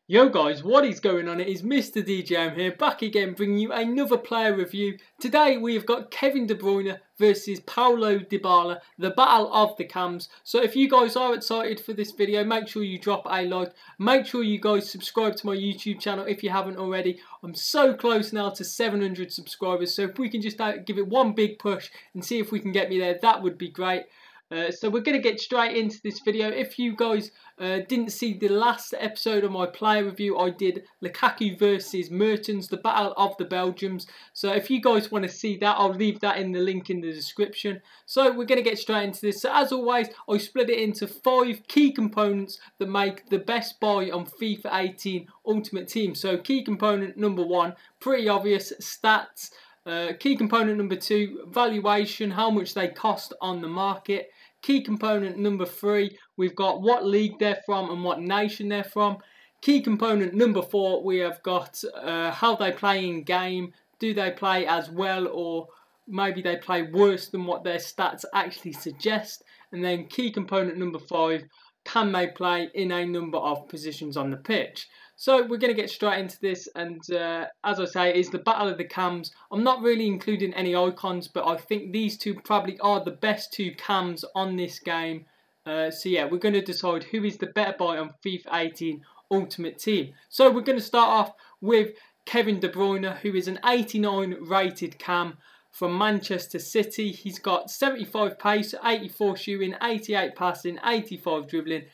Yo guys, what is going on? It is Mr. DJM here, back again bringing you another player review. Today we have got Kevin De Bruyne versus Paulo Dybala, the battle of the cams. So if you guys are excited for this video, make sure you drop a like. Make sure you guys subscribe to my YouTube channel if you haven't already. I'm so close now to 700 subscribers, so if we can just give it one big push and see if we can get me there, that would be great. So we're going to get straight into this video. If you guys didn't see the last episode of my player review, I did LUKAKU versus MERTENS, the battle of the Belgians. So if you guys want to see that, I'll leave that in the link in the description. So we're going to get straight into this. So as always, I split it into 5 key components that make the best buy on FIFA 18 Ultimate Team. So key component number 1, pretty obvious, stats. Key component number 2, valuation, how much they cost on the market. Key component number 3, we've got what league they're from and what nation they're from. Key component number 4, we have got how they play in game. Do they play as well, or maybe they play worse than what their stats actually suggest? And then key component number 5, can they play in a number of positions on the pitch? So we're going to get straight into this, and as I say, it's the battle of the cams. I'm not really including any icons, but I think these two probably are the best 2 cams on this game. So yeah, we're going to decide who is the better buy on FIFA 18 Ultimate Team. So we're going to start off with Kevin De Bruyne, who is an 89 rated cam from Manchester City. He's got 75 pace, 84 shooting, 88 passing, 85 dribbling,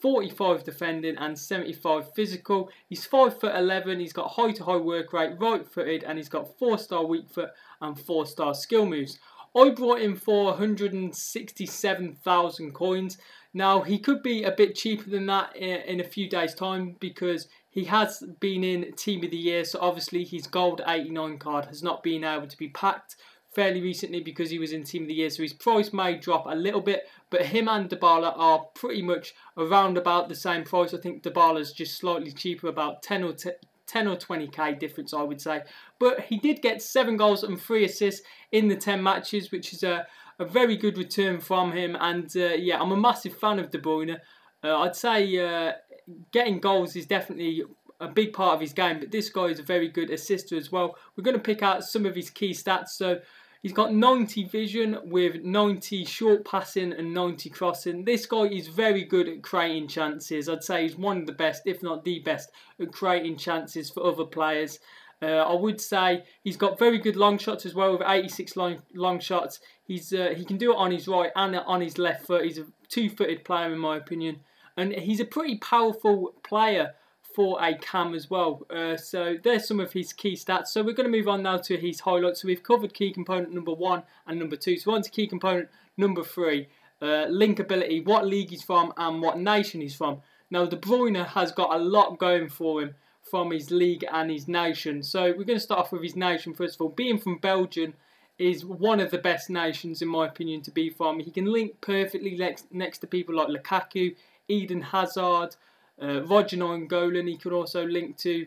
45 defending and 75 physical. He's 5'11", he's got high to high work rate, right footed, and he's got 4-star weak foot and 4-star skill moves. I brought him for 167,000 coins. Now he could be a bit cheaper than that in a few days time, because he has been in Team of the Year, so obviously his gold 89 card has not been able to be packed fairly recently because he was in Team of the Year, so his price may drop a little bit, but him and Dybala are pretty much around about the same price. I think Dybala's just slightly cheaper, about 10 or 20k difference, I would say. But he did get 7 goals and 3 assists in the 10 matches, which is a very good return from him. And yeah, I'm a massive fan of De Bruyne. I'd say getting goals is definitely a big part of his game, but this guy is a very good assister as well. We're going to pick out some of his key stats. So he's got 90 vision with 90 short passing and 90 crossing. This guy is very good at creating chances. I'd say he's one of the best, if not the best, at creating chances for other players. I would say he's got very good long shots as well, with 86 long shots. He can do it on his right and on his left foot. He's a 2-footed player in my opinion. And he's a pretty powerful player for a cam as well. So there's some of his key stats. So we're going to move on now to his highlights. So we've covered key component number 1 and number 2. So on to key component number 3, linkability, what league he's from and what nation he's from. Now De Bruyne has got a lot going for him from his league and his nation. So we're going to start off with his nation first of all. Being from Belgium is one of the best nations in my opinion to be from. He can link perfectly next to people like Lukaku, Eden Hazard, Roger Nainggolan he could also link to.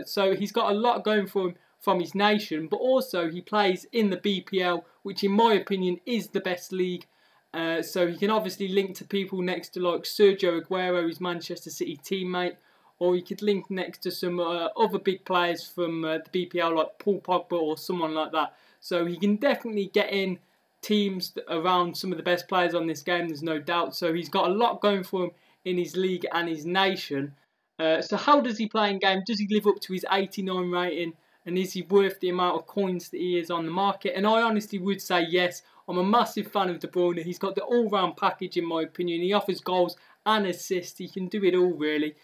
So he's got a lot going for him from his nation, but also he plays in the BPL, which in my opinion is the best league. So he can obviously link to people next to like Sergio Aguero, his Manchester City teammate, or he could link next to some other big players from the BPL like Paul Pogba or someone like that. So he can definitely get in teams around some of the best players on this game, there's no doubt. So he's got a lot going for him in his league and his nation. So how does he play in game? Does he live up to his 89 rating? And is he worth the amount of coins that he is on the market? And I honestly would say yes. I'm a massive fan of De Bruyne. He's got the all-round package in my opinion. He offers goals and assists. He can do it all really.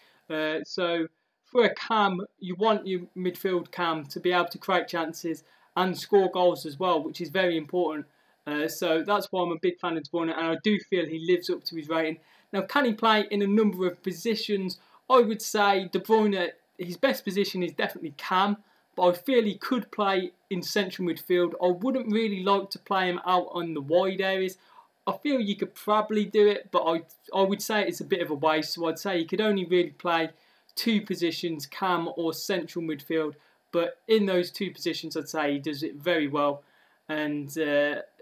So for a cam, you want your midfield cam to be able to create chances and score goals as well, which is very important. So that's why I'm a big fan of De Bruyne, and I do feel he lives up to his rating. Now, can he play in a number of positions? I would say De Bruyne, his best position is definitely cam, but I feel he could play in central midfield. I wouldn't really like to play him out on the wide areas. I feel you could probably do it, but I would say it's a bit of a waste. So I'd say he could only really play 2 positions, cam or central midfield. But in those 2 positions, I'd say he does it very well. And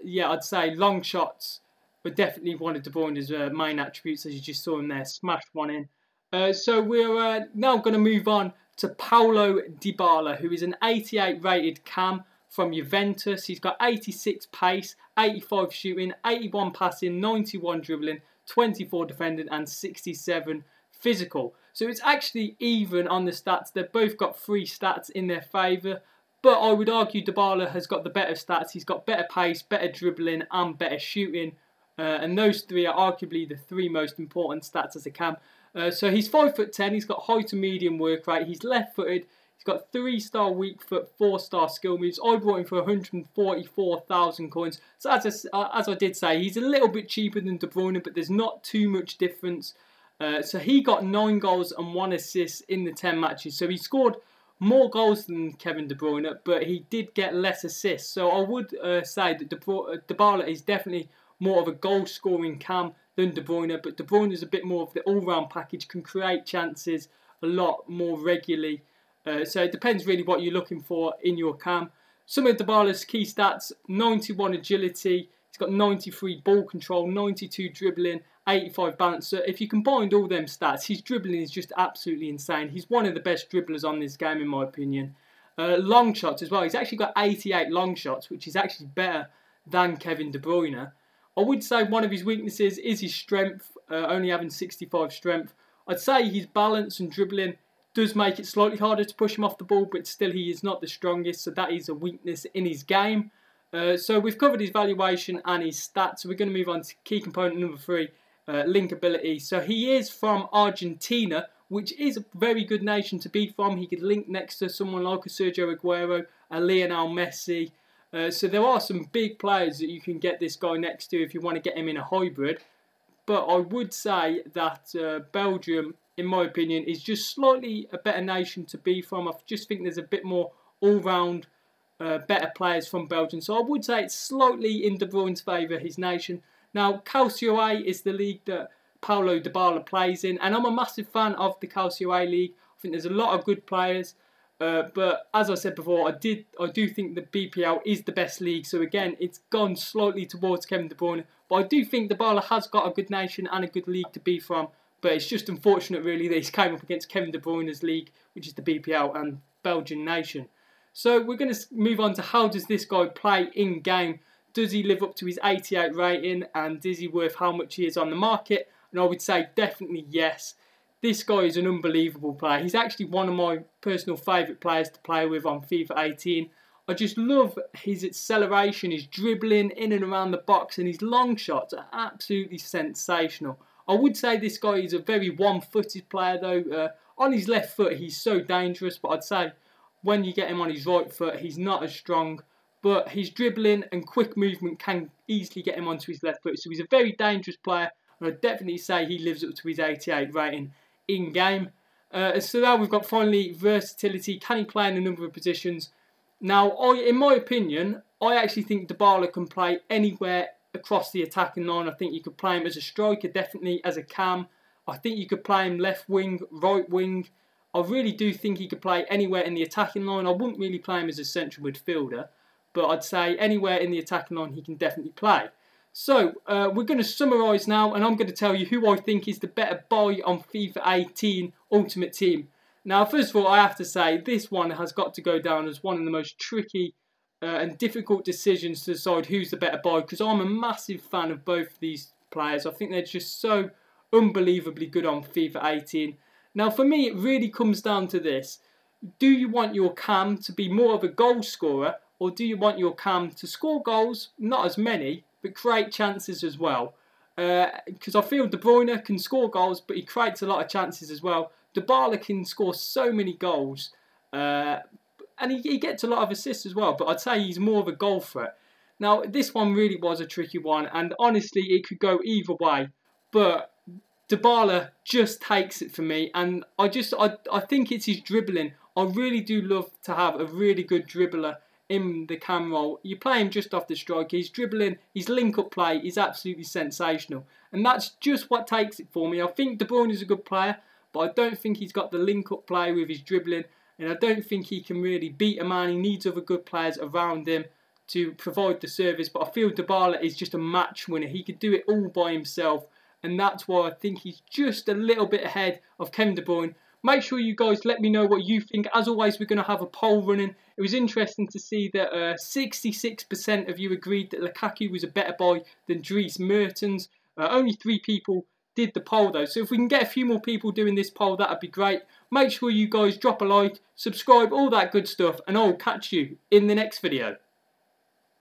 yeah, I'd say long shots, but definitely one of De Bruyne's main attributes, as you just saw him there, smashed one in. So we're now going to move on to Paulo Dybala, who is an 88 rated cam from Juventus. He's got 86 pace, 85 shooting, 81 passing, 91 dribbling, 24 defending and 67 physical. So it's actually even on the stats. They've both got 3 stats in their favour. But I would argue Dybala has got the better stats. He's got better pace, better dribbling and better shooting. And those 3 are arguably the 3 most important stats as a cam. So he's 5'10", he's got high to medium work rate, he's left-footed, he's got 3-star weak foot, 4-star skill moves. I brought him for 144,000 coins. So as I did say, he's a little bit cheaper than De Bruyne, but there's not too much difference. So he got 9 goals and 1 assist in the 10 matches. So he scored more goals than Kevin De Bruyne, but he did get less assists. So I would say that Dybala is definitely more of a goal-scoring cam than De Bruyne, but De Bruyne is a bit more of the all-round package, can create chances a lot more regularly. So it depends really what you're looking for in your cam. Some of Dybala's key stats: 91 agility, he's got 93 ball control, 92 dribbling, 85 balance. So if you combined all them stats, his dribbling is just absolutely insane. He's one of the best dribblers on this game in my opinion. Long shots as well. He's actually got 88 long shots, which is actually better than Kevin De Bruyne. I would say one of his weaknesses is his strength, only having 65 strength. I'd say his balance and dribbling does make it slightly harder to push him off the ball, but still he is not the strongest, so that is a weakness in his game. So we've covered his valuation and his stats, so we're going to move on to key component number 3, linkability. So he is from Argentina, which is a very good nation to be from. He could link next to someone like a Sergio Aguero, a Lionel Messi. So there are some big players that you can get this guy next to if you want to get him in a hybrid. But I would say that Belgium, in my opinion, is just slightly a better nation to be from. I just think there's a bit more all-round better players from Belgium. So I would say it's slightly in De Bruyne's favour, his nation. Now, Calcio A is the league that Paulo Dybala plays in. And I'm a massive fan of the Calcio A league. I think there's a lot of good players. But as I said before, I do think the BPL is the best league. So again, it's gone slightly towards Kevin De Bruyne. But I do think Dybala has got a good nation and a good league to be from. But it's just unfortunate really that he's came up against Kevin De Bruyne's league, which is the BPL and Belgian nation. So we're going to move on to how does this guy play in game. Does he live up to his 88 rating and is he worth how much he is on the market? And I would say definitely yes. This guy is an unbelievable player. He's actually one of my personal favourite players to play with on FIFA 18. I just love his acceleration, his dribbling in and around the box, and his long shots are absolutely sensational. I would say this guy is a very one-footed player though. On his left foot he's so dangerous, but I'd say when you get him on his right foot he's not as strong. But his dribbling and quick movement can easily get him onto his left foot. So he's a very dangerous player, and I'd definitely say he lives up to his 88 rating in game. So now we've got finally versatility. Can he play in a number of positions? Now, in my opinion, I actually think Dybala can play anywhere across the attacking line. I think you could play him as a striker, definitely as a cam. I think you could play him left wing, right wing. I really do think he could play anywhere in the attacking line. I wouldn't really play him as a central midfielder, but I'd say anywhere in the attacking line he can definitely play. So, we're going to summarise now, and I'm going to tell you who I think is the better buy on FIFA 18 Ultimate Team. Now, first of all, I have to say, this one has got to go down as one of the most tricky and difficult decisions to decide who's the better buy, because I'm a massive fan of both of these players. I think they're just so unbelievably good on FIFA 18. Now, for me, it really comes down to this. Do you want your cam to be more of a goal scorer, or do you want your cam to score goals, not as many, but create chances as well? Because I feel De Bruyne can score goals, but he creates a lot of chances as well. Dybala can score so many goals, and he gets a lot of assists as well, but I'd say he's more of a goal threat. Now, this one really was a tricky one, and honestly, it could go either way, but Dybala just takes it for me, and I think it's his dribbling. I really do love to have a really good dribbler in the cam role. You play him just off the striker, his dribbling, his link-up play is absolutely sensational. And that's just what takes it for me. I think De Bruyne is a good player, but I don't think he's got the link-up play with his dribbling, and I don't think he can really beat a man. He needs other good players around him to provide the service, but I feel Dybala is just a match winner. He could do it all by himself, and that's why I think he's just a little bit ahead of Kevin De Bruyne. Make sure you guys let me know what you think. As always, we're going to have a poll running. It was interesting to see that 66% of you agreed that Lukaku was a better buy than Dries Mertens. Only 3 people did the poll though, so if we can get a few more people doing this poll, that'd be great. Make sure you guys drop a like, subscribe, all that good stuff, and I'll catch you in the next video.